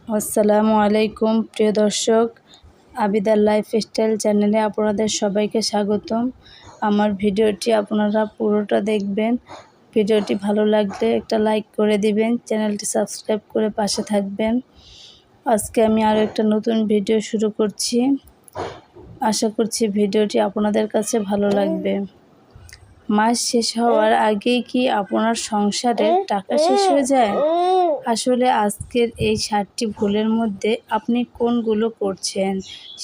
আসসালামু আলাইকুম প্রিয় দর্শক, আবিদার লাইফস্টাইল চ্যানেলে আপনাদের সবাইকে স্বাগতম। আমার ভিডিওটি আপনারা পুরোটা দেখবেন। ভিডিওটি ভালো লাগলে একটা লাইক করে দিবেন, চ্যানেলটি সাবস্ক্রাইব করে পাশে থাকবেন। আজকে আমি আরও একটা নতুন ভিডিও শুরু করছি। আশা করছি ভিডিওটি আপনাদের কাছে ভালো লাগবে। মাস শেষ হওয়ার আগেই কি আপনার সংসারে টাকা শেষ হয়ে যায়? আসলে আজকের এই 7টি ভুলের মধ্যে আপনি কোনগুলো করছেন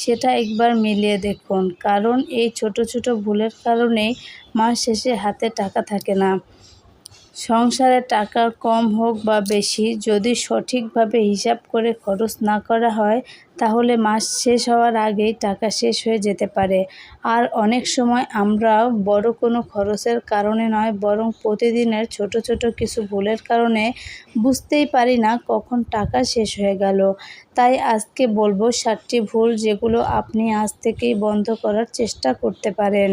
সেটা একবার মিলিয়ে দেখুন, কারণ এই ছোট ছোট ভুলের কারণেই মাস শেষে হাতে টাকা থাকে না। সংসারে টাকা কম হোক বা বেশি, যদি সঠিকভাবে হিসাব করে খরচ না করা হয় তাহলে মাস শেষ হওয়ার আগেই টাকা শেষ হয়ে যেতে পারে। আর অনেক সময় আমরা বড় কোনো খরচের কারণে নয়, বরং প্রতিদিনের ছোট ছোট কিছু ভুলের কারণে বুঝতেই পারি না কখন টাকা শেষ হয়ে গেল। তাই আজকে বলবো 7টি ভুল যেগুলো আপনি আজ থেকেই বন্ধ করার চেষ্টা করতে পারেন।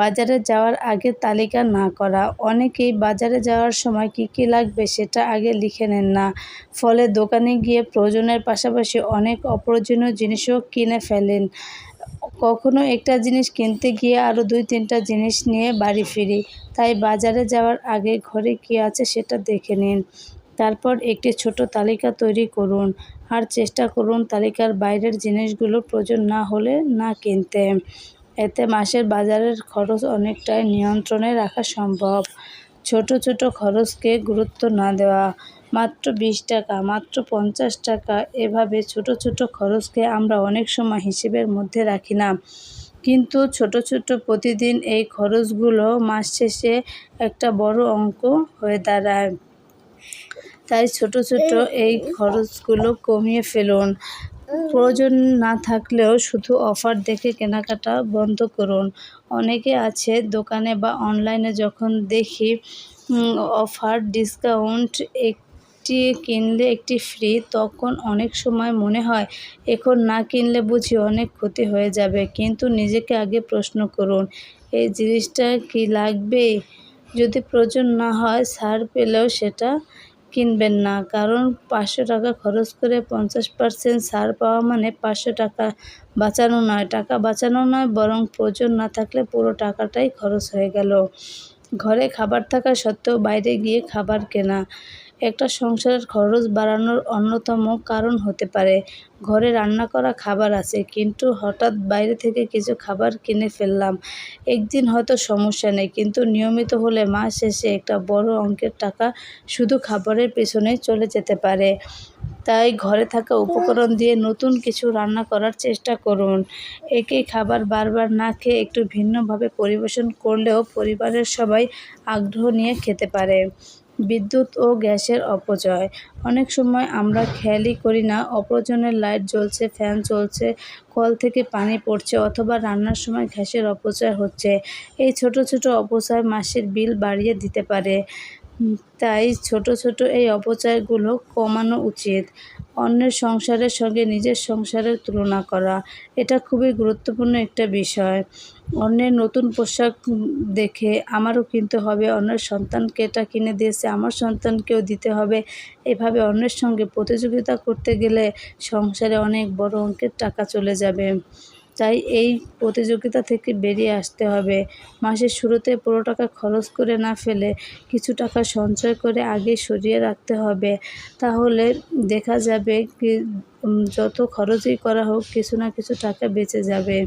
বাজারে যাওয়ার আগে তালিকা না করা। অনেকেই বাজারে যাওয়ার সময় কী কী লাগবে সেটা আগে লিখে নেন না, ফলে দোকানে গিয়ে প্রয়োজনের পাশাপাশি অনেক অপ্রয়োজনীয় জিনিসও কিনে ফেলেন। কখনো একটা জিনিস কিনতে গিয়ে আরও 2-3টা জিনিস নিয়ে বাড়ি ফিরি। তাই বাজারে যাওয়ার আগে ঘরে কী আছে সেটা দেখে নিন। তারপর একটি ছোট তালিকা তৈরি করুন, আর চেষ্টা করুন তালিকার বাইরের জিনিসগুলো প্রয়োজন না হলে না কিনতে। এতে মাসের বাজারের খরচ অনেকটাই নিয়ন্ত্রণে রাখা সম্ভব। ছোট ছোট খরচকে গুরুত্ব না দেওয়া। মাত্র 20 টাকা, মাত্র 50 টাকা, এভাবে ছোট ছোট খরচকে আমরা অনেক সময় হিসেবের মধ্যে রাখি না, কিন্তু ছোট ছোট প্রতিদিন এই খরচগুলো মাস শেষে একটা বড় অঙ্ক হয়ে দাঁড়ায়। তাই ছোট ছোট এই খরচগুলো কমিয়ে ফেলুন। প্রয়োজন না থাকলেও শুধু অফার দেখে কেনাকাটা বন্ধ করুন। অনেকে আছে দোকানে বা অনলাইনে যখন দেখি অফার, ডিসকাউন্ট, একটি কিনলে একটি ফ্রি, তখন অনেক সময় মনে হয় এখন না কিনলে বুঝি অনেক ক্ষতি হয়ে যাবে। কিন্তু নিজেকে আগে প্রশ্ন করুন, এই জিনিসটা কি লাগবে? যদি প্রয়োজন না হয়, ছাড় পেলেও সেটা কিনবেন না, কারণ 500 টাকা খরচ করে 50% ছাড় পাওয়া মানে 500 টাকা বাঁচানো নয়, বরং প্রয়োজন না থাকলে পুরো টাকাটাই খরচ হয়ে গেল। ঘরে খাবার থাকা সত্ত্বেও বাইরে গিয়ে খাবার কেনা একটা সংসারের খরচ বাড়ানোর অন্যতম কারণ হতে পারে। ঘরে রান্না করা খাবার আছে, কিন্তু হঠাৎ বাইরে থেকে কিছু খাবার কিনে ফেললাম। একদিন হয়তো সমস্যা নেই, কিন্তু নিয়মিত হলে মাস শেষে একটা বড় অঙ্কের টাকা শুধু খাবারের পেছনেই চলে যেতে পারে। তাই ঘরে থাকা উপকরণ দিয়ে নতুন কিছু রান্না করার চেষ্টা করুন। একই খাবার বারবার না খেয়ে একটু ভিন্নভাবে পরিবেশন করলেও পরিবারের সবাই আগ্রহ নিয়ে খেতে পারে। বিদ্যুৎ ও গ্যাসের অপচয়। অনেক সময় আমরা খেয়ালই করি না অপ্রয়োজনীয় লাইট জ্বলছে, ফ্যান চলছে, কল থেকে পানি পড়ছে, অথবা রান্নার সময় গ্যাসের অপচয় হচ্ছে। এই ছোট ছোট অপচয় মাসের বিল বাড়িয়ে দিতে পারে। তাই ছোট ছোট এই অপচয়গুলো কমানো উচিত। অন্যের সংসারের সঙ্গে নিজের সংসারের তুলনা করা, এটা খুবই গুরুত্বপূর্ণ একটা বিষয়। অন্যের নতুন পোশাক দেখে আমারও কিনতে হবে, অন্যের সন্তানকে এটা কিনে দিয়েছে আমার সন্তানকেও দিতে হবে। এভাবে অন্যের সঙ্গে প্রতিযোগিতা করতে গেলে সংসারে অনেক বড় অঙ্কের টাকা চলে যাবে। তাই এই প্রতিযোগিতা থেকে বেরিয়ে আসতে হবে। মাসের শুরুতে পুরো টাকা খরচ করে না ফেলে কিছু টাকা সঞ্চয় করে আগে সরিয়ে রাখতে হবে। তাহলে দেখা যাবে কি যত খরচই করা হোক কিছু না কিছু টাকা বেঁচে যাবে।